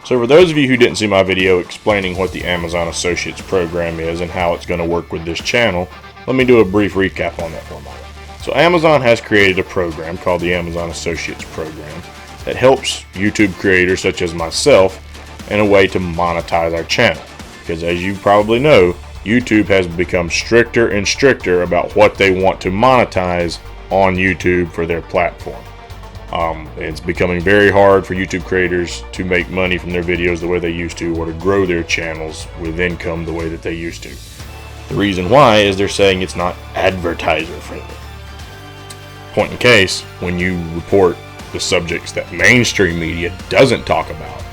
So for those of you who didn't see my video explaining what the Amazon Associates program is and how it's going to work with this channel, let me do a brief recap on that for a moment. So Amazon has created a program called the Amazon Associates program that helps YouTube creators such as myself in a way to monetize our channel. Because as you probably know, YouTube has become stricter and stricter about what they want to monetize on YouTube for their platform. It's becoming very hard for YouTube creators to make money from their videos the way they used to, or to grow their channels with income the way that they used to. The reason why is they're saying it's not advertiser friendly. Point in case, when you report the subjects that mainstream media doesn't talk about,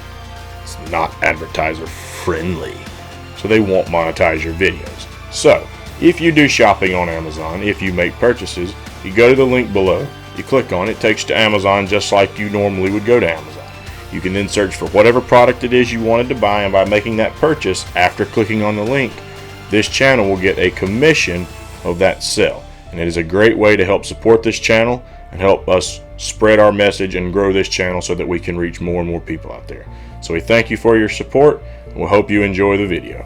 it's not advertiser friendly. So they won't monetize your videos. So if you do shopping on Amazon, if you make purchases, you go to the link below, you click on it, it takes you to Amazon just like you normally would go to Amazon. You can then search for whatever product it is you wanted to buy, and by making that purchase after clicking on the link, this channel will get a commission of that sale. And it is a great way to help support this channel and help us spread our message and grow this channel so that we can reach more and more people out there. So we thank you for your support, and we hope you enjoy the video.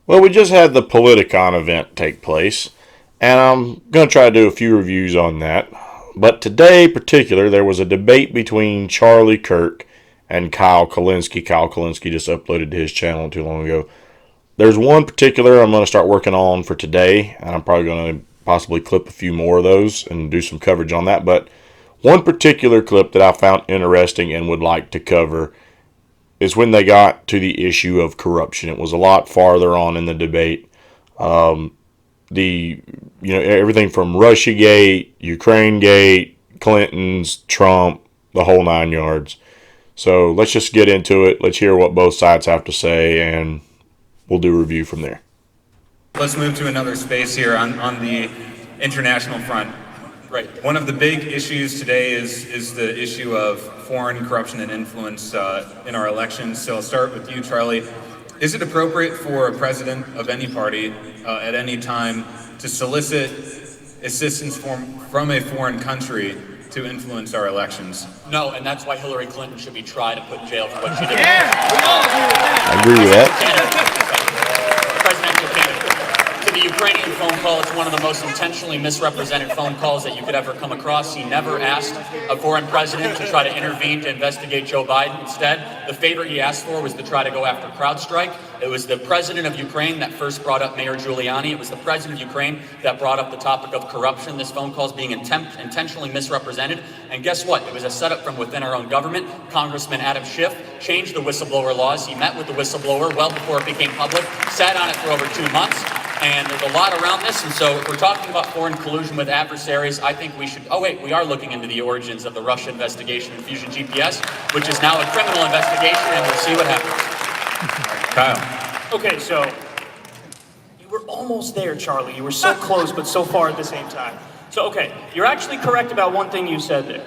Well, we just had the Politicon event take place, and I'm going to try to do a few reviews on that. But today in particular, there was a debate between Charlie Kirk and Kyle Kulinski. Kyle Kulinski just uploaded to his channel not too long ago. There's one particular I'm going to start working on for today, and I'm probably going to possibly clip a few more of those and do some coverage on that. But one particular clip that I found interesting and would like to cover is when they got to the issue of corruption. It was a lot farther on in the debate. Everything from Russiagate, Ukrainegate, Clinton's, Trump, the whole 9 yards. So let's just get into it. Let's hear what both sides have to say, and we'll do a review from there. Let's move to another space here on the international front. Right. One of the big issues today is the issue of foreign corruption and influence in our elections. So I'll start with you, Charlie. Is it appropriate for a president of any party at any time to solicit assistance from a foreign country to influence our elections? No, and that's why Hillary Clinton should be tried and put in jail for what she did. I agree with that. Presidential candidate. To the Ukrainian phone call, it's one of the most intentionally misrepresented phone calls that you could ever come across. He never asked a foreign president to try to intervene to investigate Joe Biden. Instead, the favor he asked for was to try to go after CrowdStrike. It was the president of Ukraine that first brought up Mayor Giuliani. It was the president of Ukraine that brought up the topic of corruption. This phone call is being intentionally misrepresented. And guess what? It was a setup from within our own government. Congressman Adam Schiff changed the whistleblower laws. He met with the whistleblower well before it became public, sat on it for over 2 months. And there's a lot around this, and so if we're talking about foreign collusion with adversaries, I think we should, we are looking into the origins of the Russia investigation in Fusion GPS, which is now a criminal investigation, and we'll see what happens. Kyle. Okay, so you were almost there, Charlie. You were so close, but so far at the same time. So, okay, you're actually correct about one thing you said there.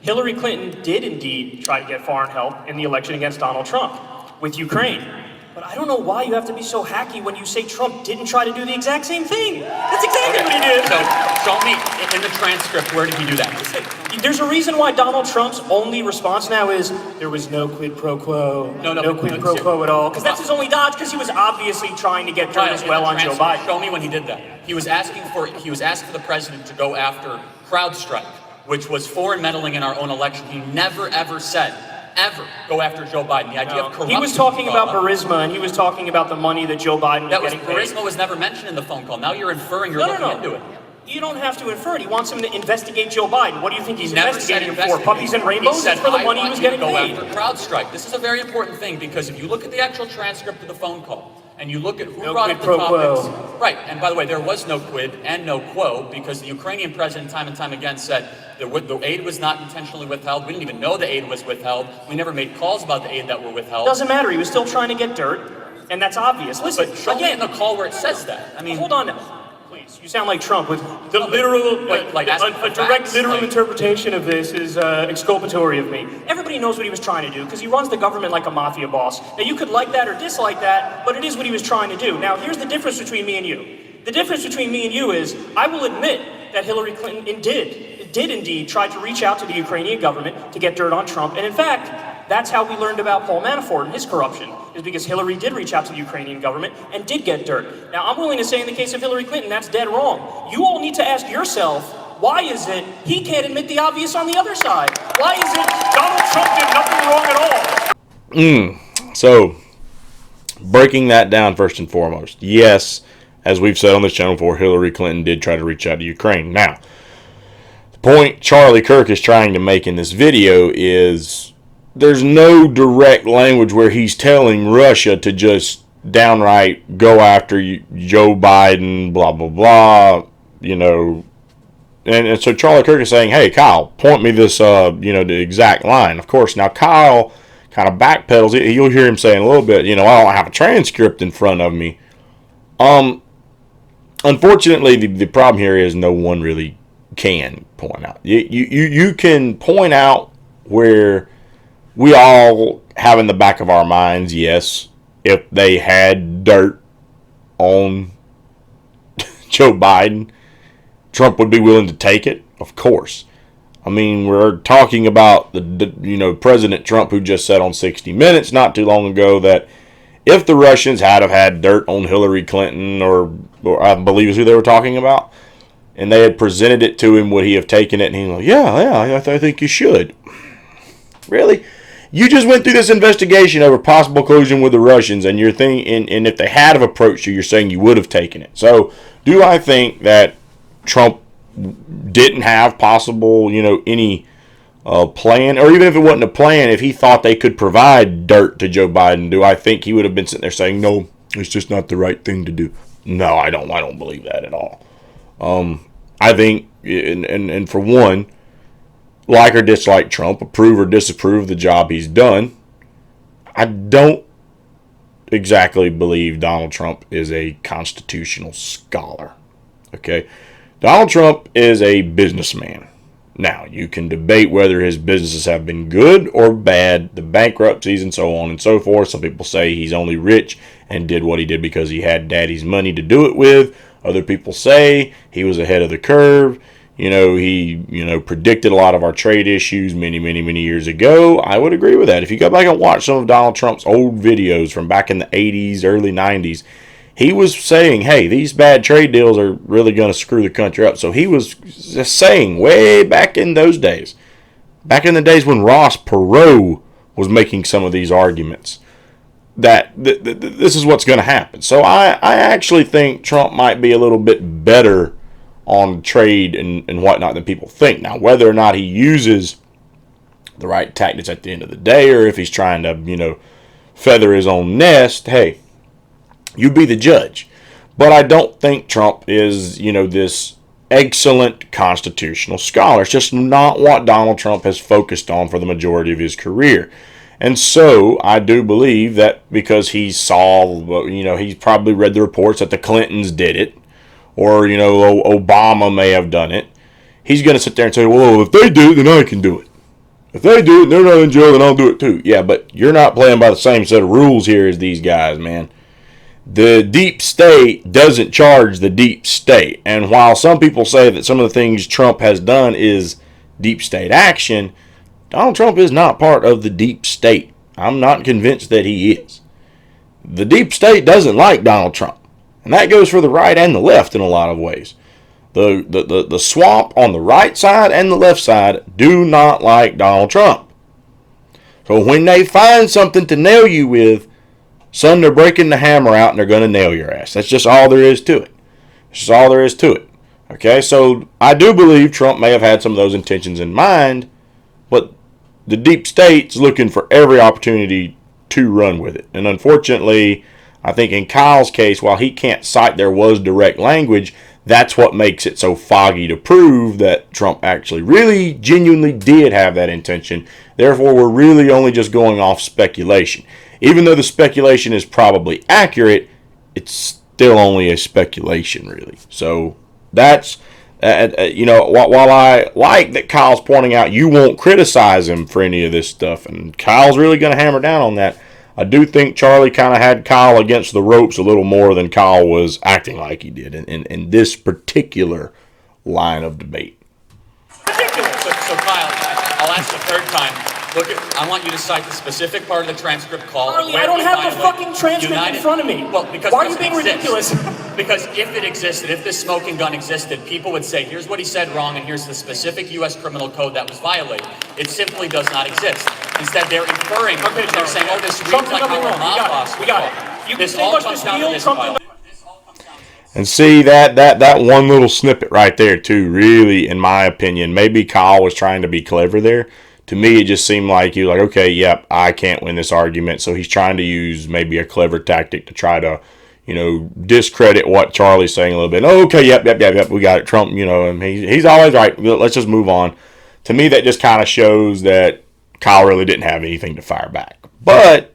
Hillary Clinton did indeed try to get foreign help in the election against Donald Trump with Ukraine. But I don't know why you have to be so hacky when you say Trump didn't try to do the exact same thing. That's exactly what he did. So, show me in the transcript, where did he do that? There's a reason why Donald Trump's only response now is, there was no quid pro quo, no quid pro quo at all. Because that's his only dodge, because he was obviously trying to get dirt as well on Joe Biden. Show me when he did that. He was asking for the president to go after CrowdStrike, which was foreign meddling in our own election. He never, ever said, ever go after Joe Biden. The idea of corruption. He was talking about Burisma, and he was talking about the money that Joe Biden was getting paid. Burisma was never mentioned in the phone call. Now you're inferring you're looking into it. You don't have to infer it. He wants him to investigate Joe Biden. What do you think he's investigating him for? Puppies and rainbows? It's for the money he was getting paid. Go after CrowdStrike. This is a very important thing, because if you look at the actual transcript of the phone call, and you look at who brought up the topics. Right, and by the way, there was no quid and no quo, because the Ukrainian president time and time again said the aid was not intentionally withheld. We didn't even know the aid was withheld. We never made calls about the aid that were withheld. Doesn't matter. He was still trying to get dirt. And that's obvious. Listen, But show me again, in the call where it says that. I mean, hold on now. Please, you sound like Trump with the literal, a direct facts, literal like- interpretation of this is exculpatory of me. Everybody knows what he was trying to do because he runs the government like a mafia boss. Now, you could like that or dislike that, but it is what he was trying to do. Now, here's the difference between me and you. The difference between me and you is I will admit that Hillary Clinton did indeed try to reach out to the Ukrainian government to get dirt on Trump. And in fact, that's how we learned about Paul Manafort and his corruption, is because Hillary did reach out to the Ukrainian government and did get dirt. Now, I'm willing to say in the case of Hillary Clinton, that's dead wrong. You all need to ask yourself, why is it he can't admit the obvious on the other side? Why is it Donald Trump did nothing wrong at all? So, breaking that down first and foremost, yes, as we've said on this channel before, Hillary Clinton did try to reach out to Ukraine. Now, the point Charlie Kirk is trying to make in this video is there's no direct language where he's telling Russia to just downright go after Joe Biden, blah, blah, blah, you know. And so Charlie Kirk is saying, hey, Kyle, point me this, the exact line. Of course, now Kyle kind of backpedals. You'll hear him saying a little bit, I don't have a transcript in front of me. Unfortunately, the problem here is no one really can point out. You can point out where we all have in the back of our minds, yes, if they had dirt on Joe Biden, Trump would be willing to take it, of course. I mean, we're talking about the President Trump, who just said on 60 Minutes not too long ago that if the Russians had have had dirt on Hillary Clinton, or I believe is who they were talking about, and they had presented it to him, would he have taken it? And he's like, yeah, I think you should. Really? You just went through this investigation over possible collusion with the Russians, and you're thinking, and if they had have approached you, you're saying you would have taken it. So, do I think that Trump didn't have possible, any plan, or even if it wasn't a plan, if he thought they could provide dirt to Joe Biden, do I think he would have been sitting there saying, no, it's just not the right thing to do? No, I don't believe that at all. I think, and for one, like or dislike Trump, approve or disapprove the job he's done, I don't exactly believe Donald Trump is a constitutional scholar. Okay? Donald Trump is a businessman. Now, you can debate whether his businesses have been good or bad, the bankruptcies and so on and so forth. Some people say he's only rich and did what he did because he had daddy's money to do it with. Other people say he was ahead of the curve. He predicted a lot of our trade issues many, many, many years ago. I would agree with that. If you go back and watch some of Donald Trump's old videos from back in the 80s, early 90s, he was saying, hey, these bad trade deals are really going to screw the country up. So he was just saying way back in those days, back in the days when Ross Perot was making some of these arguments, that this is what's going to happen. So I actually think Trump might be a little bit better on trade and whatnot than people think. Now, whether or not he uses the right tactics at the end of the day, or if he's trying to, feather his own nest, hey, you be the judge. But I don't think Trump is, this excellent constitutional scholar. It's just not what Donald Trump has focused on for the majority of his career. And so I do believe that because he saw, he's probably read the reports that the Clintons did it, or, Obama may have done it. He's going to sit there and say, well, if they do it, then I can do it. If they do it and they're not in jail, then I'll do it too. Yeah, but you're not playing by the same set of rules here as these guys, man. The deep state doesn't charge the deep state. And while some people say that some of the things Trump has done is deep state action, Donald Trump is not part of the deep state. I'm not convinced that he is. The deep state doesn't like Donald Trump. And that goes for the right and the left in a lot of ways. The swamp on the right side and the left side do not like Donald Trump. So when they find something to nail you with, son, they're breaking the hammer out and they're going to nail your ass. That's just all there is to it. That's just all there is to it. Okay, so I do believe Trump may have had some of those intentions in mind, but the deep state's looking for every opportunity to run with it. And unfortunately, I think in Kyle's case, while he can't cite there was direct language, that's what makes it so foggy to prove that Trump actually really genuinely did have that intention. Therefore, we're really only just going off speculation. even though the speculation is probably accurate, it's still only a speculation, really. So that's, while I like that Kyle's pointing out you won't criticize him for any of this stuff, and Kyle's really going to hammer down on that, I do think Charlie kind of had Kyle against the ropes a little more than Kyle was acting like he did in this particular line of debate. So Kyle, I'll ask the third time. I want you to cite the specific part of the transcript call. Charlie, I don't have the fucking transcript in front of me. Well, because why are you being ridiculous? Because if it existed, if this smoking gun existed, people would say, here's what he said wrong, and here's the specific U.S. criminal code that was violated. It simply does not exist. Instead, they're inferring, they're saying, oh, this reads like how a mob boss. We got it. You this all comes down to this, Kyle. And see, that one little snippet right there, too, really, in my opinion, maybe Kyle was trying to be clever there. To me, it just seemed like he was like, okay, yep, I can't win this argument. So he's trying to use maybe a clever tactic to try to, discredit what Charlie's saying a little bit. Oh, okay, yep, we got it. Trump, and he's always right. Let's just move on. To me, that just kind of shows that Kyle really didn't have anything to fire back. But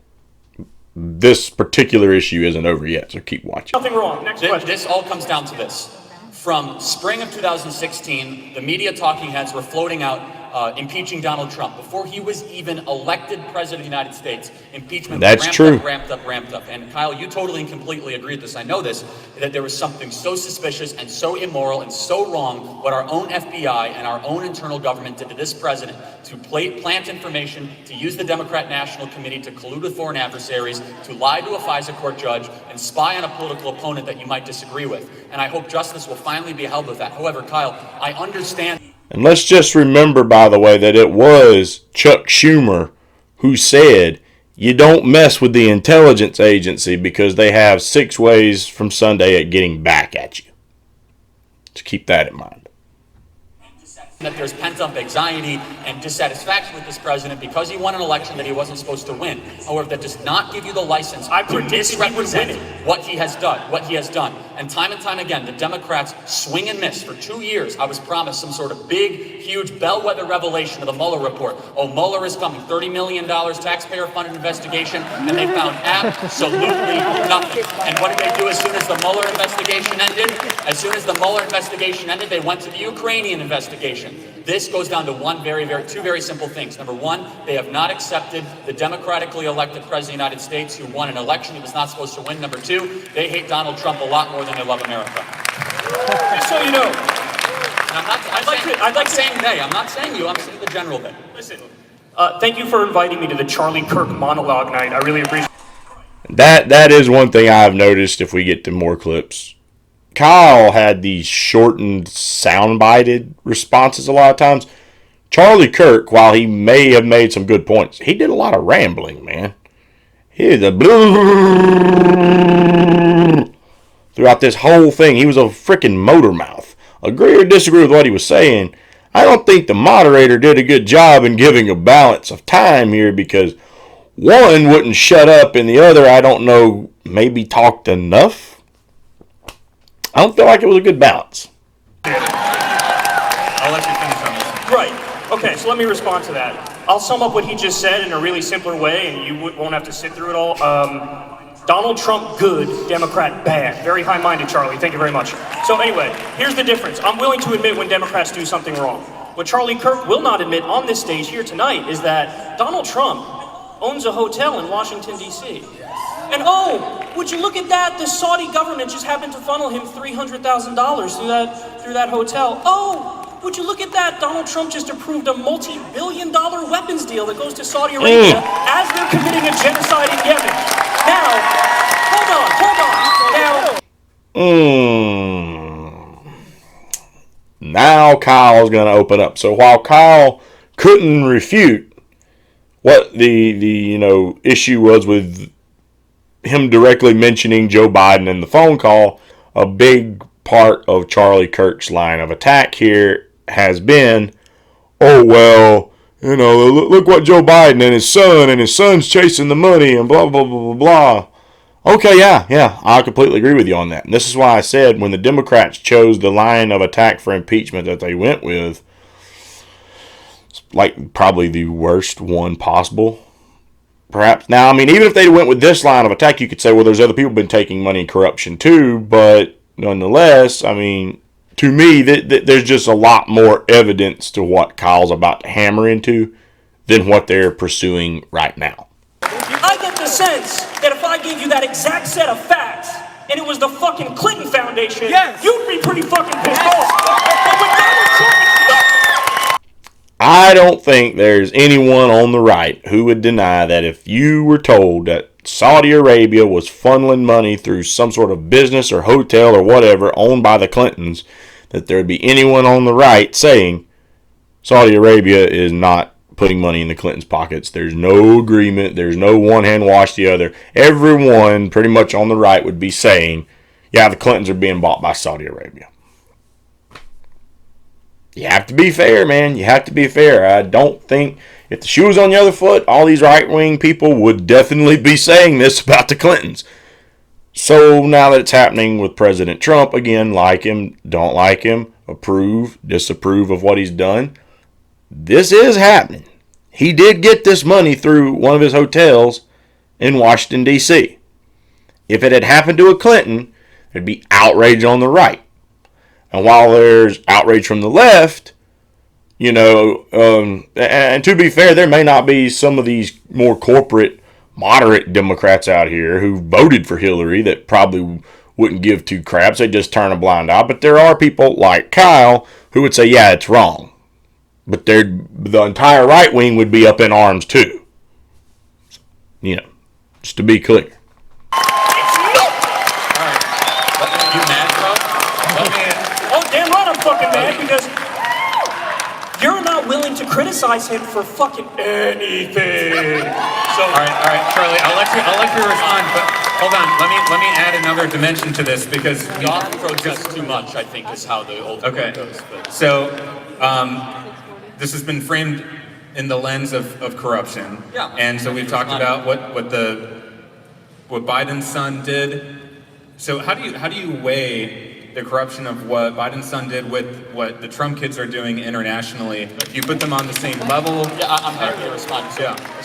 this particular issue isn't over yet, so keep watching. Nothing wrong. Next question. This all comes down to this. From spring of 2016, the media talking heads were floating out impeaching Donald Trump. Before he was even elected president of the United States, impeachment ramped up. And Kyle, you totally and completely agree with this. I know this, that there was something so suspicious and so immoral and so wrong what our own FBI and our own internal government did to this president to plant information, to use the Democrat National Committee to collude with foreign adversaries, to lie to a FISA court judge, and spy on a political opponent that you might disagree with. And I hope justice will finally be held with that. However, Kyle, I understand. And let's just remember, by the way, that it was Chuck Schumer who said, you don't mess with the intelligence agency because they have 6 ways from Sunday at getting back at you. Just keep that in mind. That there's pent-up anxiety and dissatisfaction with this president because he won an election that he wasn't supposed to win. However, that does not give you the license to misrepresent what he has done. And time again, the Democrats swing and miss. For 2 years, I was promised some sort of big, huge bellwether revelation of the Mueller report. Oh, Mueller is coming, $30 million taxpayer-funded investigation, and they found absolutely nothing. And what did they do as soon as the Mueller investigation ended? As soon as the Mueller investigation ended, they went to the Ukrainian investigation. This goes down to two very simple things. Number one, they have not accepted the democratically elected president of the United States who won an election he was not supposed to win. Number two, they hate Donald Trump a lot more than they love America. Just so you know. I'm not saying they. I'm not saying you. I'm saying the general they. Listen, thank you for inviting me to the Charlie Kirk monologue night. I really appreciate it. That is one thing I've noticed if we get to more clips. Kyle had these shortened, sound-bited responses a lot of times. Charlie Kirk, while he may have made some good points, he did a lot of rambling, man. He did a throughout this whole thing. He was a freaking motor mouth. Agree or disagree with what he was saying, I don't think the moderator did a good job in giving a balance of time here because one wouldn't shut up and the other, I don't know, maybe talked enough. I don't feel like it was a good balance. I'll let you finish on this. Right. Okay, so let me respond to that. I'll sum up what he just said in a really simpler way, and you won't have to sit through it all. Donald Trump, good. Democrat, bad. Very high-minded, Charlie. Thank you very much. So anyway, here's the difference. I'm willing to admit when Democrats do something wrong. What Charlie Kirk will not admit on this stage here tonight is that Donald Trump owns a hotel in Washington, D.C. And oh, would you look at that? The Saudi government just happened to funnel him $300,000 through that hotel. Oh, would you look at that? Donald Trump just approved a multi-billion-dollar weapons deal that goes to Saudi Arabia as they're committing a genocide in Yemen. Now, hold on. Now Kyle's going to open up. So while Kyle couldn't refute what the issue was with him directly mentioning Joe Biden in the phone call, a big part of Charlie Kirk's line of attack here has been, oh, well, look what Joe Biden and his son's chasing the money and blah, blah, blah, blah, blah. Okay, yeah, I completely agree with you on that. And this is why I said when the Democrats chose the line of attack for impeachment that they went with, it's like probably the worst one possible. Perhaps now, I mean, even if they went with this line of attack, you could say, well, there's other people been taking money in corruption too. But nonetheless, I mean, to me, there's just a lot more evidence to what Kyle's about to hammer into than what they're pursuing right now. I get the sense that if I gave you that exact set of facts, and it was the fucking Clinton Foundation, you'd be pretty fucking pissed off. But with Donald Trump, I don't think there's anyone on the right who would deny that if you were told that Saudi Arabia was funneling money through some sort of business or hotel or whatever owned by the Clintons, that there would be anyone on the right saying Saudi Arabia is not putting money in the Clintons' pockets. There's no agreement. There's no one hand wash the other. Everyone pretty much on the right would be saying, yeah, the Clintons are being bought by Saudi Arabia. You have to be fair, man. You have to be fair. I don't think if the shoe was on the other foot, all these right-wing people would definitely be saying this about the Clintons. So now that it's happening with President Trump, again, like him, don't like him, approve, disapprove of what he's done, this is happening. He did get this money through one of his hotels in Washington, D.C. If it had happened to a Clinton, there'd be outrage on the right. And while there's outrage from the left, and to be fair, there may not be some of these more corporate, moderate Democrats out here who voted for Hillary that probably wouldn't give two craps. They just turn a blind eye. But there are people like Kyle who would say, yeah, it's wrong. But the entire right wing would be up in arms too. Just to be clear. You mad, bro? oh, damn right I'm fucking mad because you're not willing to criticize him for fucking anything. So, all right, Charlie, I'll let you respond, but hold on. Let me add another dimension to this because You often protest too much, I think, is how the old okay. goes. But. So, this has been framed in the lens of corruption. Yeah. And so we've talked about what Biden's son did. So how do you weigh the corruption of what Biden's son did with what the Trump kids are doing internationally? Do you put them on the same level? Yeah, I'm happy to respond.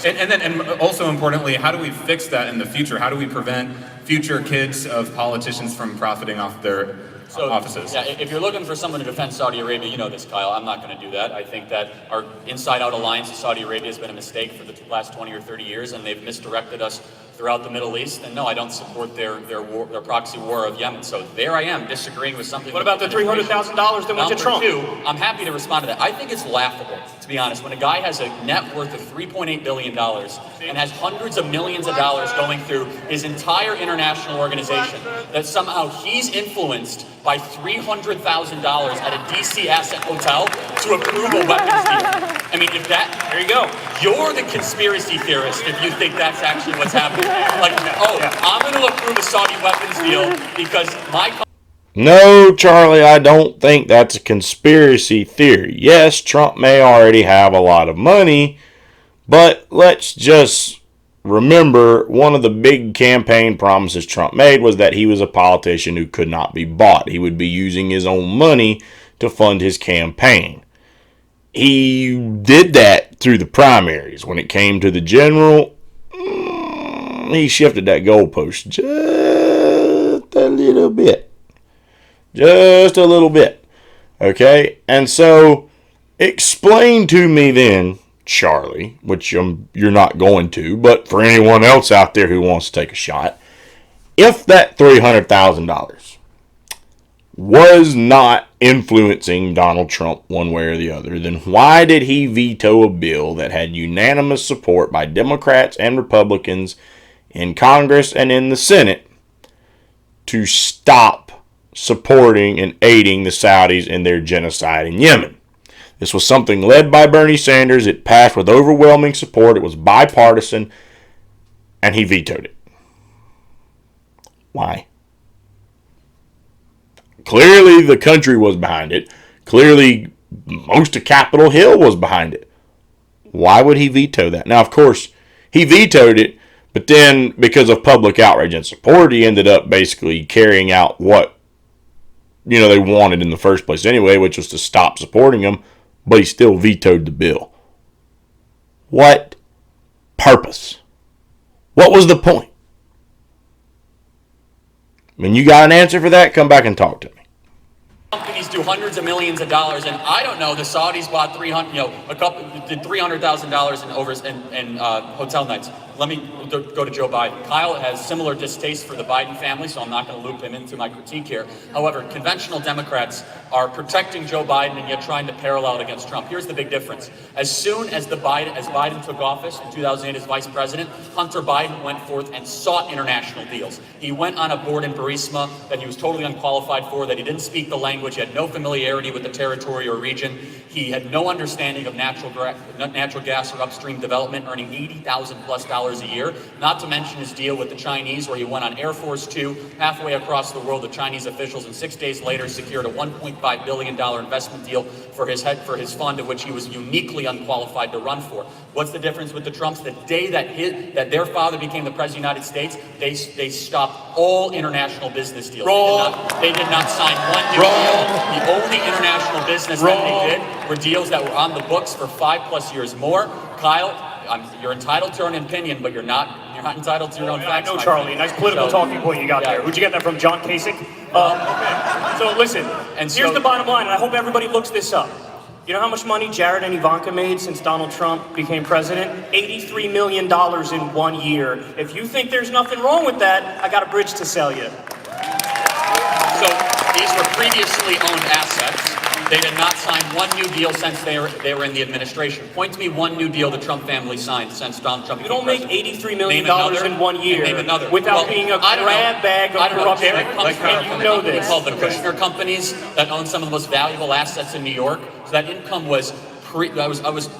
And also importantly, how do we fix that in the future? How do we prevent future kids of politicians from profiting off their offices? Yeah, if you're looking for someone to defend Saudi Arabia, you know this, Kyle. I'm not going to do that. I think that our inside-out alliance with Saudi Arabia has been a mistake for the last 20 or 30 years, and they've misdirected us throughout the Middle East. And no, I don't support their proxy war of Yemen. So there I am, disagreeing with something. What about the $300,000 that went to Trump? Number two, I'm happy to respond to that. I think it's laughable, to be honest, when a guy has a net worth of $3.8 billion and has hundreds of millions of dollars going through his entire international organization, that somehow he's influenced by $300,000 at a DC asset hotel to approve a weapons deal. I mean, there you go. You're the conspiracy theorist if you think that's actually what's happening. Like, I'm going to approve a Saudi weapons deal because my... No, Charlie, I don't think that's a conspiracy theory. Yes, Trump may already have a lot of money, but let's just remember one of the big campaign promises Trump made was that he was a politician who could not be bought. He would be using his own money to fund his campaign. He did that through the primaries. When it came to the general, he shifted that goalpost just a little bit. Just a little bit. Okay? And so, explain to me then, Charlie, which you're not going to, but for anyone else out there who wants to take a shot, if that $300,000 was not influencing Donald Trump one way or the other, then why did he veto a bill that had unanimous support by Democrats and Republicans in Congress and in the Senate to stop supporting and aiding the Saudis in their genocide in Yemen? This was something led by Bernie Sanders. It passed with overwhelming support. It was bipartisan, and he vetoed it. Why? Clearly, the country was behind it. Clearly, most of Capitol Hill was behind it. Why would he veto that? Now, of course, he vetoed it, but then because of public outrage and support, he ended up basically carrying out what they wanted in the first place anyway, which was to stop supporting him. But he still vetoed the bill. What purpose? What was the point? When you got an answer for that, come back and talk to me. Companies do hundreds of millions of dollars, and I don't know. The Saudis bought did $300,000 in hotel nights. Let me go to Joe Biden. Kyle has similar distaste for the Biden family, so I'm not going to loop him into my critique here. However, conventional Democrats are protecting Joe Biden and yet trying to parallel it against Trump. Here's the big difference. As soon as Biden took office in 2008 as vice president, Hunter Biden went forth and sought international deals. He went on a board in Burisma that he was totally unqualified for, that he didn't speak the language, he had no familiarity with the territory or region. He had no understanding of natural gas or upstream development, earning $80,000+ a year, not to mention his deal with the Chinese, where he went on Air Force Two halfway across the world with Chinese officials, and 6 days later secured a $1.5 billion investment deal for his fund, of which he was uniquely unqualified to run for. What's the difference with the Trumps? The day that their father became the president of the United States, they stopped all international business deals. They did not sign one new deal. The only international business that they did were deals that were on the books for 5+ years more. Kyle, you're entitled to an opinion, but you're not entitled to your own facts. I know, Charlie. Nice political talking point you got there. Who'd you get that from, John Kasich? So listen, here's the bottom line, and I hope everybody looks this up. You know how much money Jared and Ivanka made since Donald Trump became president? $83 million in 1 year. If you think there's nothing wrong with that, I got a bridge to sell you. So these were previously owned assets. They did not sign one new deal since they were in the administration. Point to me one new deal the Trump family signed since Donald Trump. You don't make $83 million in 1 year without being a grab bag of corruption. And you know this. Called the Kushner companies that own some of the most valuable assets in New York. So that income was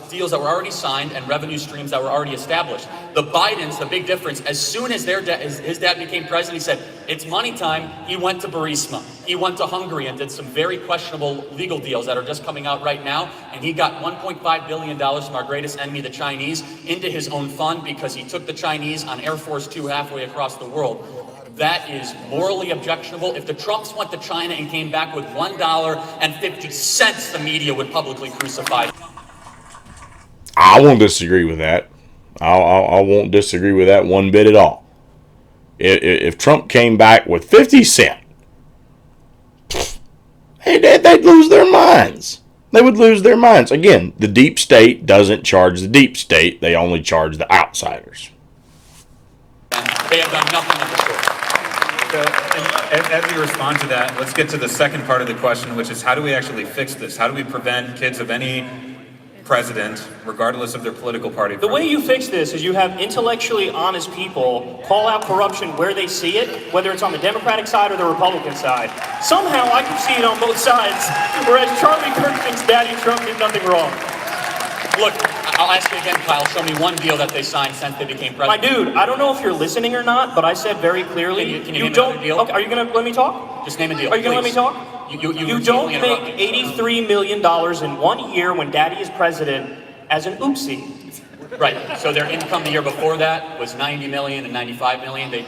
deals that were already signed and revenue streams that were already established. The Bidens, the big difference, as soon as his dad became president, he said, it's money time. He went to Burisma. He went to Hungary and did some very questionable legal deals that are just coming out right now. And he got $1.5 billion from our greatest enemy, the Chinese, into his own fund because he took the Chinese on Air Force Two halfway across the world. That is morally objectionable. If the Trumps went to China and came back with $1.50, the media would publicly crucify them. I won't disagree with that. I won't disagree with that one bit at all. If Trump came back with 50 cents, they'd lose their minds. They would lose their minds. Again, the deep state doesn't charge the deep state. They only charge the outsiders. And they have done nothing of the sort. So, as we respond to that, let's get to the second part of the question, which is how do we actually fix this? How do we prevent kids of any president, regardless of their political party? The way you fix this is you have intellectually honest people call out corruption where they see it, whether it's on the Democratic side or the Republican side. Somehow I can see it on both sides, whereas Charlie Kirk thinks Daddy Trump did nothing wrong. Look, I'll ask you again, Kyle. Show me one deal that they signed since they became president. My dude, I don't know if you're listening or not, but I said very clearly, Can you name another deal? Okay, are you going to let me talk? Just name a deal. Are you going to let me please. talk? You don't make $83 million in 1 year when Daddy is president as an oopsie. Right. So their income the year before that was $90 million and $95 million. They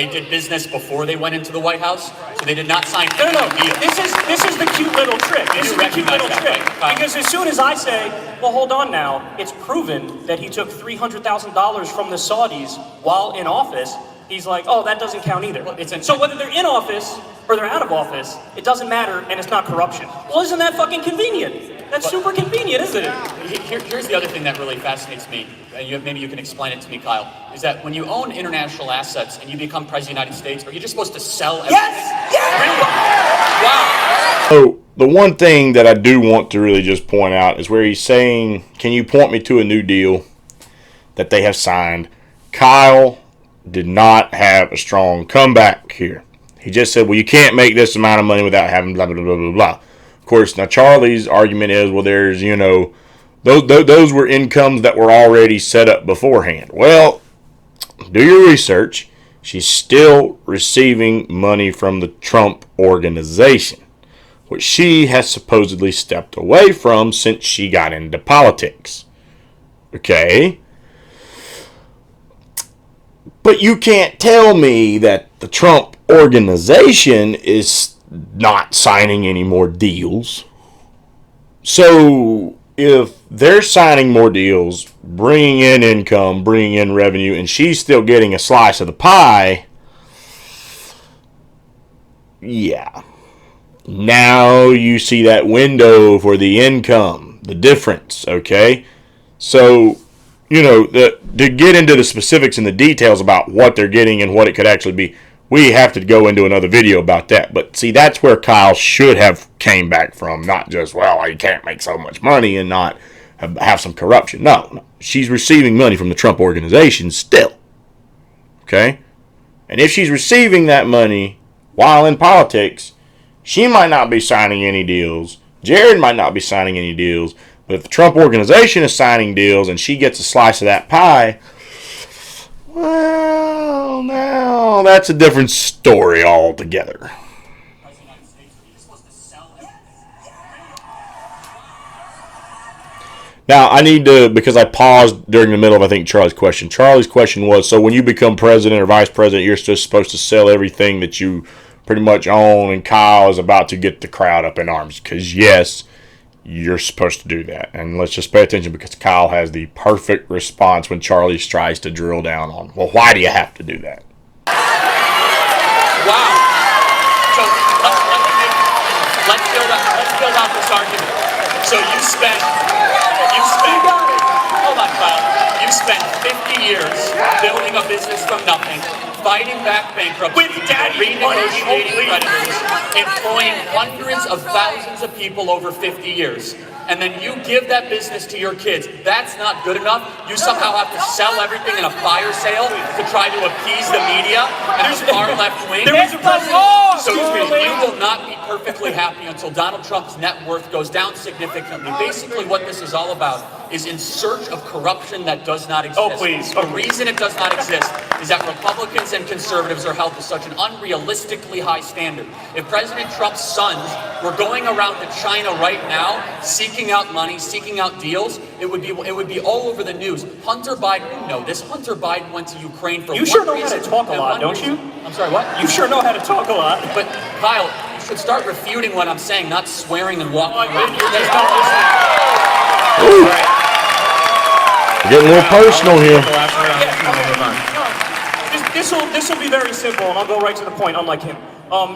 did business before they went into the White House, so they did not sign any deal. This is the cute little trick. This is the cute little trick. Right? Because as soon as I say, well, hold on now, it's proven that he took $300,000 from the Saudis while in office, he's like, oh, that doesn't count either. So whether they're in office or they're out of office, it doesn't matter, and it's not corruption. Well, isn't that fucking convenient? That's super convenient, isn't it? Here's the other thing that really fascinates me, and maybe you can explain it to me, Kyle, is that when you own international assets and you become president of the United States, are you just supposed to sell everything? Yes! Wow. So the one thing that I do want to really just point out is where he's saying, can you point me to a new deal that they have signed? Kyle did not have a strong comeback here. He just said, well, you can't make this amount of money without having blah, blah, blah, blah, blah. Of course, now Charlie's argument is, well, there's, those were incomes that were already set up beforehand. Well, do your research. She's still receiving money from the Trump organization, which she has supposedly stepped away from since she got into politics. Okay? But you can't tell me that the Trump organization is not signing any more deals. So if they're signing more deals, bringing in income, bringing in revenue, and she's still getting a slice of the pie, yeah. Now you see that window for the income, the difference, okay? So, to get into the specifics and the details about what they're getting and what it could actually be, we have to go into another video about that. But see, that's where Kyle should have came back from, not just, well, you can't make so much money and not have some corruption. No, she's receiving money from the Trump organization still, okay? And if she's receiving that money while in politics, she might not be signing any deals. Jared might not be signing any deals. But if the Trump organization is signing deals and she gets a slice of that pie, well, now that's a different story altogether. Now, I need to, because I paused during the middle of, I think, Charlie's question. Charlie's question was, so when you become president or vice president, you're just supposed to sell everything that you pretty much own, and Kyle is about to get the crowd up in arms. Because, yes, you're supposed to do that. And let's just pay attention, because Kyle has the perfect response when Charlie tries to drill down on, well, why do you have to do that? Wow. So let's build out this argument. So you spent, hold on, Kyle. You spent 50 years building a business from nothing, fighting back bankruptcy, renegotiating creditors, employing hundreds of thousands of people over 50 years. And then you give that business to your kids. That's not good enough. You somehow have to sell everything in a fire sale to try to appease the media and the far left wing. So you will not be perfectly happy until Donald Trump's net worth goes down significantly. Basically, what this is all about is in search of corruption that does not exist. Oh, please. The reason it does not exist is that Republicans and conservatives are held to such an unrealistically high standard. If President Trump's sons were going around to China right now, seeking out money, seeking out deals, it would be all over the news. Hunter Biden, you know this. Hunter Biden went to Ukraine for You sure know how to talk a lot, don't you? I'm sorry, what? You sure know how to talk a lot. But Kyle, you should start refuting what I'm saying, not swearing and walking around. You're just not listening. Ooh. We're getting a little personal here. This will be very simple, and I'll go right to the point, unlike him.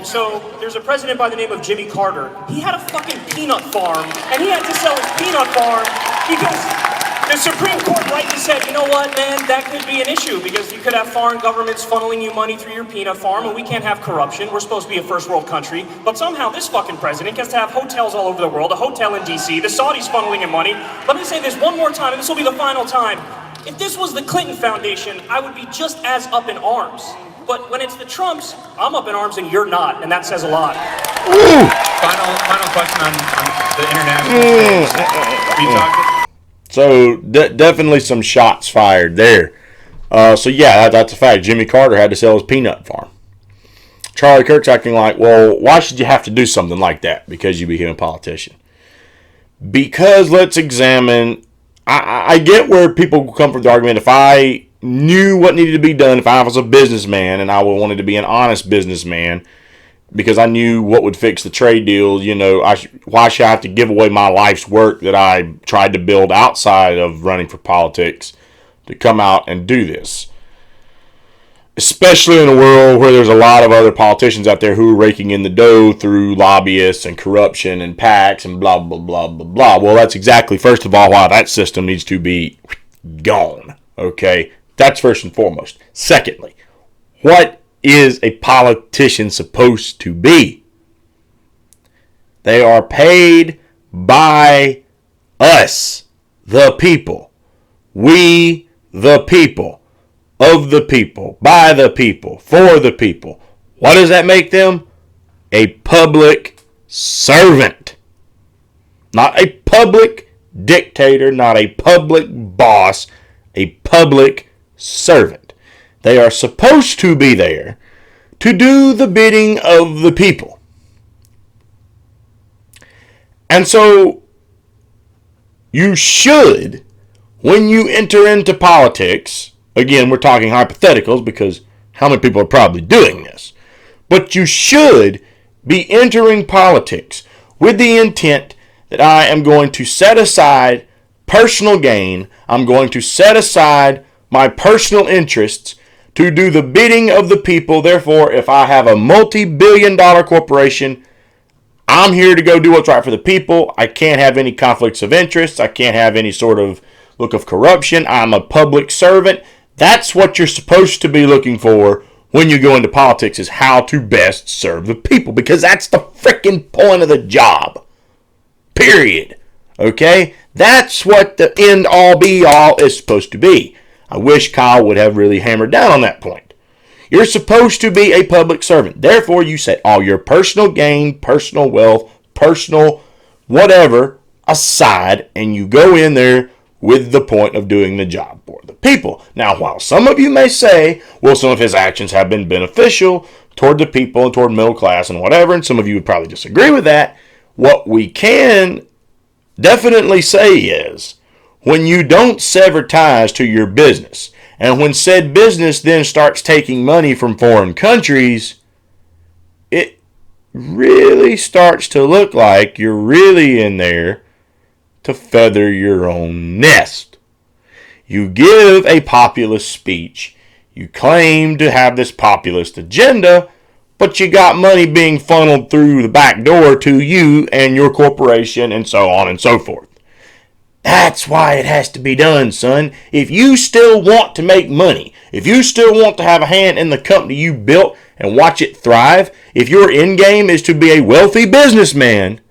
So there's a president by the name of Jimmy Carter. He had a fucking peanut farm, and he had to sell his peanut farm because the Supreme Court rightly said, you know what, man, that could be an issue because you could have foreign governments funneling you money through your peanut farm, and we can't have corruption. We're supposed to be a first world country, but somehow this fucking president gets to have hotels all over the world, a hotel in DC, the Saudis funneling him money. Let me say this one more time, and this will be the final time. If this was the Clinton Foundation, I would be just as up in arms. But when it's the Trumps, I'm up in arms and you're not, and that says a lot. Final question on the international stage. So definitely some shots fired there. So yeah, that's a fact. Jimmy Carter had to sell his peanut farm. Charlie Kirk's acting like, well, why should you have to do something like that because you became a politician? Because let's examine. I get where people come from the argument. If I knew what needed to be done, if I was a businessman and I wanted to be an honest businessman, because I knew what would fix the trade deal, why should I have to give away my life's work that I tried to build outside of running for politics to come out and do this? Especially in a world where there's a lot of other politicians out there who are raking in the dough through lobbyists and corruption and PACs and blah, blah, blah, blah, blah. Well, that's exactly, first of all, why that system needs to be gone. Okay? That's first and foremost. Secondly, what is a politician supposed to be? They are paid by us, the people. We, the people. Of the people, by the people, for the people. What does that make them? A public servant. Not a public dictator, not a public boss, a public servant. They are supposed to be there to do the bidding of the people. And so you should, when you enter into politics, again, we're talking hypotheticals because how many people are probably doing this? But you should be entering politics with the intent that I am going to set aside personal gain. I'm going to set aside my personal interests to do the bidding of the people. Therefore, if I have a multi-billion-dollar corporation, I'm here to go do what's right for the people. I can't have any conflicts of interest. I can't have any sort of look of corruption. I'm a public servant. That's what you're supposed to be looking for when you go into politics, is how to best serve the people, because that's the freaking point of the job. Period. Okay? That's what the end all be all is supposed to be. I wish Kyle would have really hammered down on that point. You're supposed to be a public servant. Therefore, you set all your personal gain, personal wealth, personal whatever aside, and you go in there with the point of doing the job for the people. Now, while some of you may say, well, some of his actions have been beneficial toward the people and toward middle class and whatever, and some of you would probably disagree with that, what we can definitely say is, when you don't sever ties to your business, and when said business then starts taking money from foreign countries, it really starts to look like you're really in there to feather your own nest. You give a populist speech, you claim to have this populist agenda, but you got money being funneled through the back door to you and your corporation and so on and so forth. That's why it has to be done, son. If you still want to make money, if you still want to have a hand in the company you built and watch it thrive, if your end game is to be a wealthy businessman,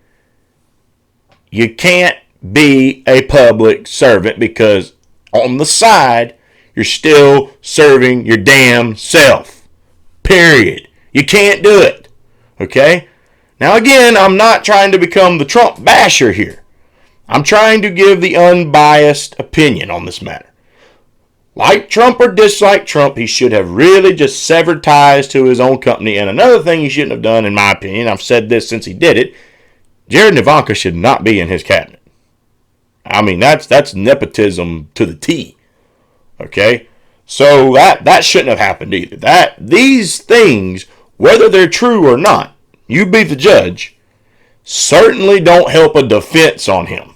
you can't be a public servant, because on the side, you're still serving your damn self. Period. You can't do it. Okay? Now again, I'm not trying to become the Trump basher here. I'm trying to give the unbiased opinion on this matter. Like Trump or dislike Trump, he should have really just severed ties to his own company. And another thing he shouldn't have done, in my opinion, I've said this since he did it, Jared and Ivanka should not be in his cabinet. I mean, that's nepotism to the T. Okay? So that shouldn't have happened either. These things, whether they're true or not, you be the judge, certainly don't help a defense on him.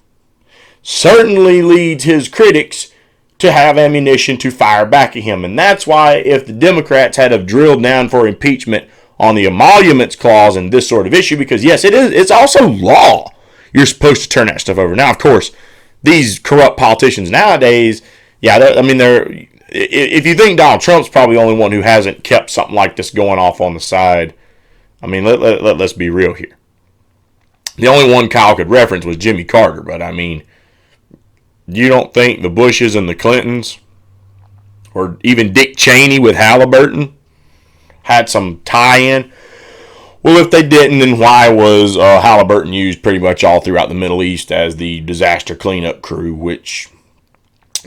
Certainly leads his critics to have ammunition to fire back at him. And that's why, if the Democrats had have drilled down for impeachment on the emoluments clause and this sort of issue, because yes, it's also law. You're supposed to turn that stuff over. Now, of course, these corrupt politicians nowadays, if you think Donald Trump's probably the only one who hasn't kept something like this going off on the side, I mean, let's be real here. The only one Kyle could reference was Jimmy Carter, but I mean, you don't think the Bushes and the Clintons, or even Dick Cheney with Halliburton, had some tie-in? Well, if they didn't, then why was Halliburton used pretty much all throughout the Middle East as the disaster cleanup crew, which,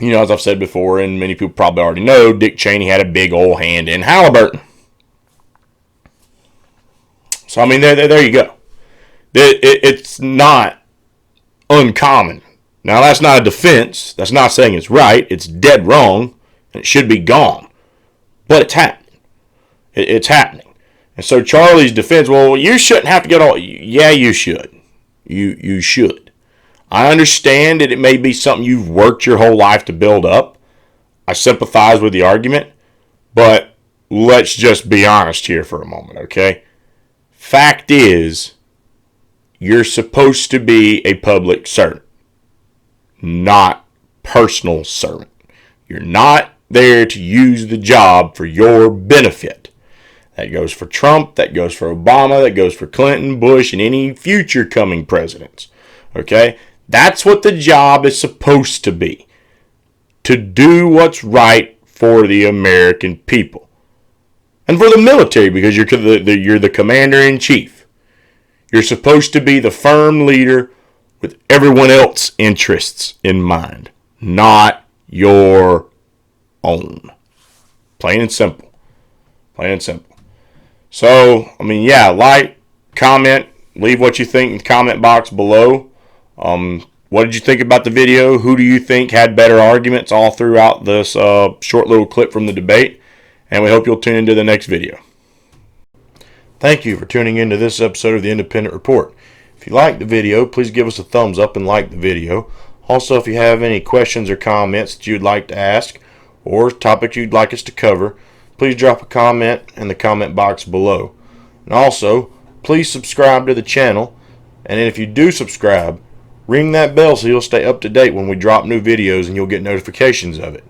you know, as I've said before, and many people probably already know, Dick Cheney had a big old hand in Halliburton. So, I mean, there you go. It's not uncommon. Now, that's not a defense. That's not saying it's right. It's dead wrong, and it should be gone. But it's happening. It's happening. And so Charlie's defense, well, you shouldn't have to get all... Yeah, you should. You should. I understand that it may be something you've worked your whole life to build up. I sympathize with the argument. But let's just be honest here for a moment, okay? Fact is, you're supposed to be a public servant, not personal servant. You're not there to use the job for your benefit. That goes for Trump, that goes for Obama, that goes for Clinton, Bush, and any future coming presidents. Okay? That's what the job is supposed to be. To do what's right for the American people. And for the military, because you're the commander-in-chief. You're supposed to be the firm leader with everyone else's interests in mind, not your own. Plain and simple. Plain and simple. So, I mean, yeah, like, comment, leave what you think in the comment box below. What did you think about the video? Who do you think had better arguments all throughout this short little clip from the debate? And we hope you'll tune into the next video. Thank you for tuning into this episode of the Independent Report. If you like the video, please give us a thumbs up and like the video. Also, if you have any questions or comments that you'd like to ask or topics you'd like us to cover, please drop a comment in the comment box below. And also, please subscribe to the channel, and if you do subscribe, ring that bell so you'll stay up to date when we drop new videos and you'll get notifications of it.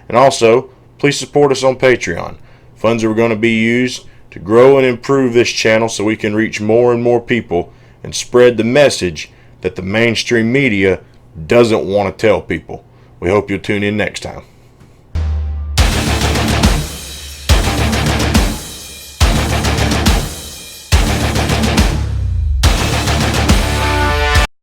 And also, please support us on Patreon. Funds are going to be used to grow and improve this channel so we can reach more and more people and spread the message that the mainstream media doesn't want to tell people. We hope you'll tune in next time.